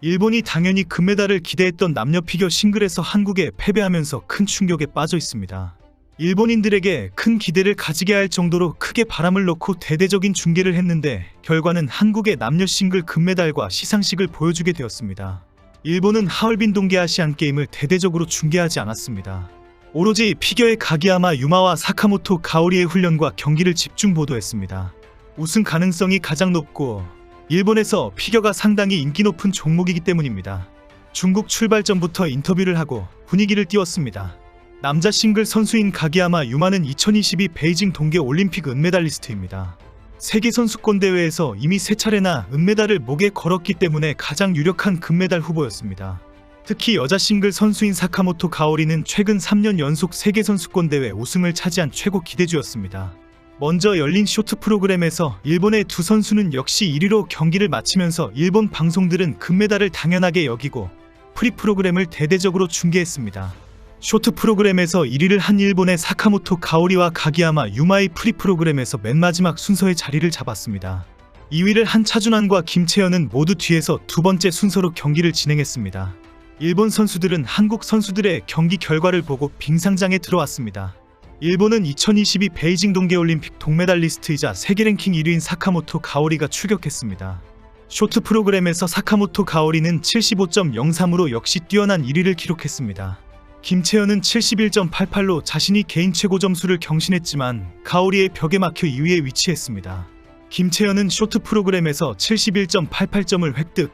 일본이 당연히 금메달을 기대했던 남녀 피겨 싱글에서 한국에 패배하면서 큰 충격에 빠져 있습니다. 일본인들에게 큰 기대를 가지게 할 정도로 크게 바람을 넣고 대대적인 중계를 했는데 결과는 한국의 남녀 싱글 금메달과 시상식을 보여주게 되었습니다. 일본은 하얼빈 동계 아시안게임을 대대적으로 중계하지 않았습니다. 오로지 피겨의 가기야마 유마와 사카모토 가오리의 훈련과 경기를 집중 보도했습니다. 우승 가능성이 가장 높고 일본에서 피겨가 상당히 인기 높은 종목이기 때문입니다. 중국 출발 전부터 인터뷰를 하고 분위기를 띄웠습니다. 남자 싱글 선수인 가기야마 유마는 2022 베이징 동계올림픽 은메달리스트입니다. 세계선수권대회에서 이미 3차례나 은메달을 목에 걸었기 때문에 가장 유력한 금메달 후보였습니다. 특히 여자 싱글 선수인 사카모토 가오리는 최근 3년 연속 세계선수권대회 우승을 차지한 최고 기대주였습니다. 먼저 열린 쇼트 프로그램에서 일본의 두 선수는 역시 1위로 경기를 마치면서 일본 방송들은 금메달을 당연하게 여기고 프리 프로그램을 대대적으로 중계했습니다. 쇼트 프로그램에서 1위를 한 일본의 사카모토 가오리와 가기야마 유마의 프리 프로그램에서 맨 마지막 순서의 자리를 잡았습니다. 2위를 한 차준환과 김채연은 모두 뒤에서 두 번째 순서로 경기를 진행했습니다. 일본 선수들은 한국 선수들의 경기 결과를 보고 빙상장에 들어왔습니다. 일본은 2022 베이징 동계올림픽 동메달리스트이자 세계 랭킹 1위인 사카모토 가오리가 출격했습니다. 쇼트 프로그램에서 사카모토 가오리는 75.03으로 역시 뛰어난 1위를 기록했습니다. 김채연은 71.88로 자신이 개인 최고 점수를 경신했지만 가오리의 벽에 막혀 2위에 위치했습니다. 김채연은 쇼트 프로그램에서 71.88점을 획득,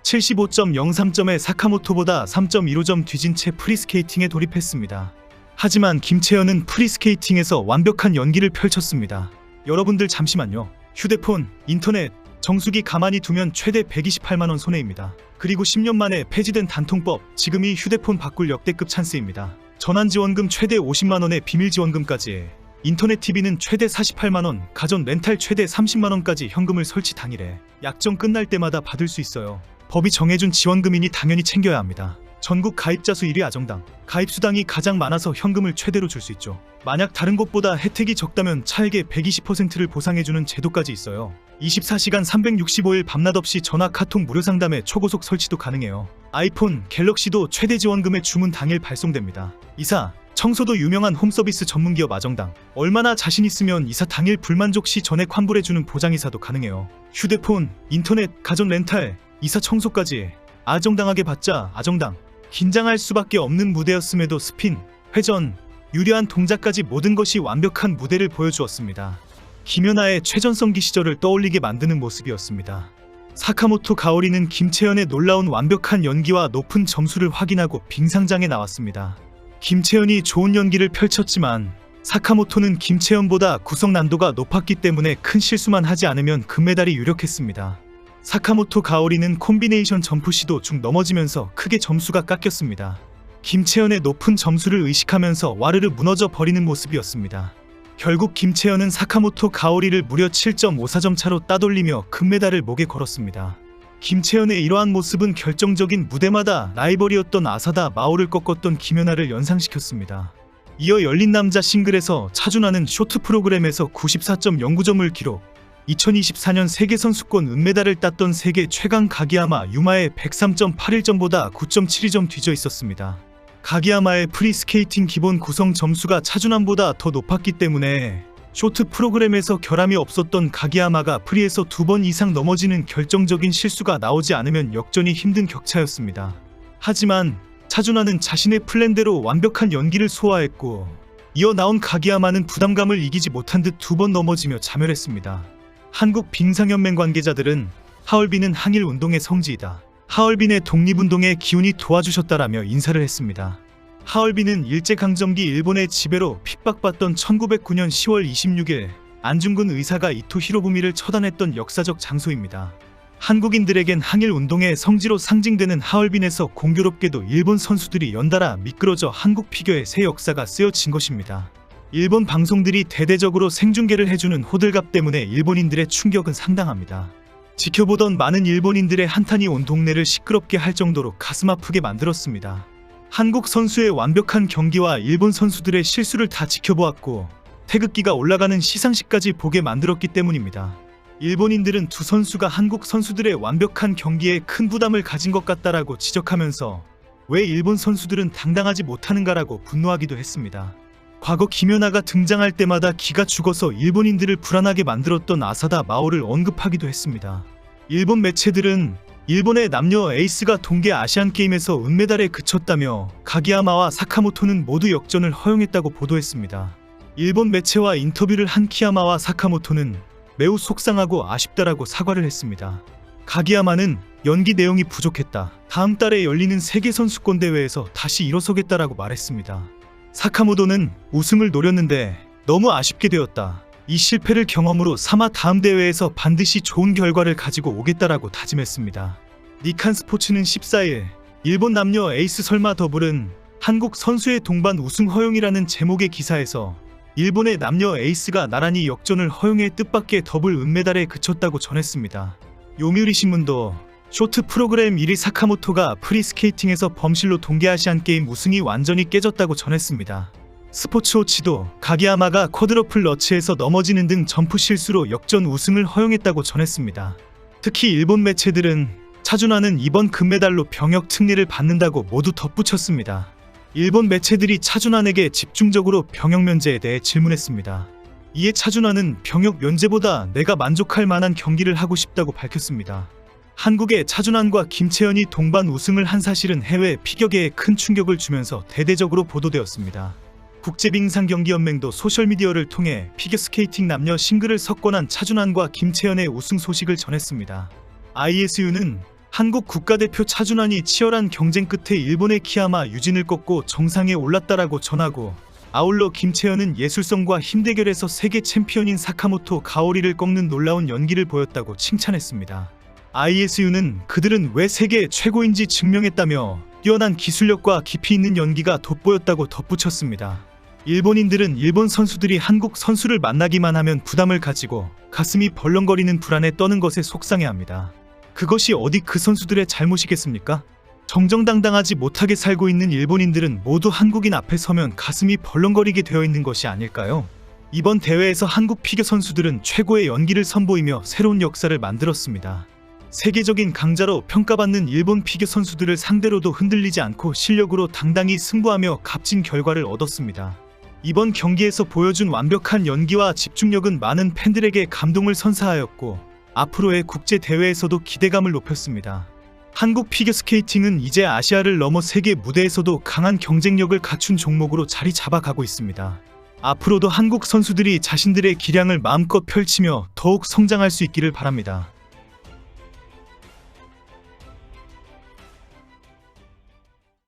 75.03점의 사카모토보다 3.15점 뒤진 채 프리스케이팅에 돌입했습니다. 하지만 김채연은 프리스케이팅에서 완벽한 연기를 펼쳤습니다. 여러분들 잠시만요. 휴대폰, 인터넷, 정수기 가만히 두면 최대 128만원 손해입니다. 그리고 10년 만에 폐지된 단통법, 지금이 휴대폰 바꿀 역대급 찬스입니다. 전환지원금 최대 50만원의 비밀지원금까지, 인터넷 TV는 최대 48만원, 가전 렌탈 최대 30만원까지 현금을 설치 당일에 약정 끝날 때마다 받을 수 있어요. 법이 정해준 지원금이니 당연히 챙겨야 합니다. 전국 가입자 수 1위 아정당, 가입수당이 가장 많아서 현금을 최대로 줄 수 있죠. 만약 다른 곳보다 혜택이 적다면 차액의 120%를 보상해주는 제도까지 있어요. 24시간 365일 밤낮 없이 전화 카톡 무료 상담에 초고속 설치도 가능해요. 아이폰, 갤럭시도 최대 지원금의 주문 당일 발송됩니다. 이사, 청소도 유명한 홈서비스 전문기업 아정당. 얼마나 자신 있으면 이사 당일 불만족 시 전액 환불해주는 보장이사도 가능해요. 휴대폰, 인터넷, 가전 렌탈, 이사 청소까지 아정당하게 받자 아정당. 긴장할 수밖에 없는 무대였음에도 스핀, 회전, 유려한 동작까지 모든 것이 완벽한 무대를 보여주었습니다. 김연아의 최전성기 시절을 떠올리게 만드는 모습이었습니다. 사카모토 가오리는 김채연의 놀라운 완벽한 연기와 높은 점수를 확인하고 빙상장에 나왔습니다. 김채연이 좋은 연기를 펼쳤지만 사카모토는 김채연보다 구성 난도가 높았기 때문에 큰 실수만 하지 않으면 금메달이 유력했습니다. 사카모토 가오리는 콤비네이션 점프 시도 중 넘어지면서 크게 점수가 깎였습니다. 김채연의 높은 점수를 의식하면서 와르르 무너져 버리는 모습이었습니다. 결국 김채연은 사카모토 가오리를 무려 7.54점 차로 따돌리며 금메달을 목에 걸었습니다. 김채연의 이러한 모습은 결정적인 무대마다 라이벌이었던 아사다 마오를 꺾었던 김연아를 연상시켰습니다. 이어 열린 남자 싱글에서 차준환은 쇼트 프로그램에서 94.09점을 기록, 2024년 세계선수권 은메달을 땄던 세계 최강 가기야마 유마의 103.81점보다 9.72점 뒤져 있었습니다. 가기야마의 프리스케이팅 기본 구성 점수가 차준환보다 더 높았기 때문에 쇼트 프로그램에서 결함이 없었던 가기야마가 프리에서 2번 이상 넘어지는 결정적인 실수가 나오지 않으면 역전이 힘든 격차였습니다. 하지만 차준환은 자신의 플랜대로 완벽한 연기를 소화했고 이어 나온 가기야마는 부담감을 이기지 못한 듯 2번 넘어지며 자멸했습니다. 한국 빙상연맹 관계자들은 하얼빈은 항일 운동의 성지이다. 하얼빈의 독립운동에 기운이 도와주셨다라며 인사를 했습니다. 하얼빈은 일제강점기 일본의 지배로 핍박받던 1909년 10월 26일 안중근 의사가 이토 히로부미를 처단했던 역사적 장소입니다. 한국인들에겐 항일 운동의 성지로 상징되는 하얼빈에서 공교롭게도 일본 선수들이 연달아 미끄러져 한국 피겨의 새 역사가 쓰여진 것입니다. 일본 방송들이 대대적으로 생중계를 해주는 호들갑 때문에 일본인들의 충격은 상당합니다. 지켜보던 많은 일본인들의 한탄이 온 동네를 시끄럽게 할 정도로 가슴 아프게 만들었습니다. 한국 선수의 완벽한 경기와 일본 선수들의 실수를 다 지켜보았고 태극기가 올라가는 시상식까지 보게 만들었기 때문입니다. 일본인들은 두 선수가 한국 선수들의 완벽한 경기에 큰 부담을 가진 것 같다라고 지적하면서 왜 일본 선수들은 당당하지 못하는가라고 분노하기도 했습니다. 과거 김연아가 등장할 때마다 기가 죽어서 일본인들을 불안하게 만들었던 아사다 마오를 언급하기도 했습니다. 일본 매체들은 일본의 남녀 에이스가 동계 아시안게임에서 은메달에 그쳤다며 가기야마와 사카모토는 모두 역전을 허용했다고 보도했습니다. 일본 매체와 인터뷰를 한 키야마와 사카모토는 매우 속상하고 아쉽다라고 사과를 했습니다. 가기야마는 연기 내용이 부족했다. 다음 달에 열리는 세계선수권 대회에서 다시 일어서겠다라고 말했습니다. 사카모토는 우승을 노렸는데 너무 아쉽게 되었다. 이 실패를 경험으로 삼아 다음 대회에서 반드시 좋은 결과를 가지고 오겠다라고 다짐했습니다. 니칸 스포츠는 14일 일본 남녀 에이스 설마 더블은 한국 선수의 동반 우승 허용이라는 제목의 기사에서 일본의 남녀 에이스가 나란히 역전을 허용해 뜻밖의 더블 은메달에 그쳤다고 전했습니다. 요미우리 신문도 쇼트 프로그램 1위 사카모토가 프리스케이팅에서 범실로 동계아시안게임 우승이 완전히 깨졌다고 전했습니다. 스포츠워치도 가기야마가 쿼드러플 러치에서 넘어지는 등 점프 실수로 역전 우승을 허용했다고 전했습니다. 특히 일본 매체들은 차준환은 이번 금메달로 병역 특례를 받는다고 모두 덧붙였습니다. 일본 매체들이 차준환에게 집중적으로 병역 면제에 대해 질문했습니다. 이에 차준환은 병역 면제보다 내가 만족할 만한 경기를 하고 싶다고 밝혔습니다. 한국의 차준환과 김채연이 동반 우승을 한 사실은 해외 피겨계에 큰 충격을 주면서 대대적으로 보도되었습니다. 국제빙상경기연맹도 소셜미디어를 통해 피겨스케이팅 남녀 싱글을 석권한 차준환과 김채연의 우승 소식을 전했습니다. ISU는 한국 국가대표 차준환이 치열한 경쟁 끝에 일본의 키야마 유진을 꺾고 정상에 올랐다라고 전하고, 아울러 김채연은 예술성과 힘 대결에서 세계 챔피언인 사카모토 가오리를 꺾는 놀라운 연기를 보였다고 칭찬했습니다. ISU는 그들은 왜 세계 최고인지 증명했다며 뛰어난 기술력과 깊이 있는 연기가 돋보였다고 덧붙였습니다. 일본인들은 일본 선수들이 한국 선수를 만나기만 하면 부담을 가지고 가슴이 벌렁거리는 불안에 떠는 것에 속상해합니다. 그것이 어디 그 선수들의 잘못이겠습니까? 정정당당하지 못하게 살고 있는 일본인들은 모두 한국인 앞에 서면 가슴이 벌렁거리게 되어 있는 것이 아닐까요? 이번 대회에서 한국 피겨 선수들은 최고의 연기를 선보이며 새로운 역사를 만들었습니다. 세계적인 강자로 평가받는 일본 피겨 선수들을 상대로도 흔들리지 않고 실력으로 당당히 승부하며 값진 결과를 얻었습니다. 이번 경기에서 보여준 완벽한 연기와 집중력은 많은 팬들에게 감동을 선사하였고, 앞으로의 국제 대회에서도 기대감을 높였습니다. 한국 피겨스케이팅은 이제 아시아를 넘어 세계 무대에서도 강한 경쟁력을 갖춘 종목으로 자리 잡아가고 있습니다. 앞으로도 한국 선수들이 자신들의 기량을 마음껏 펼치며 더욱 성장할 수 있기를 바랍니다.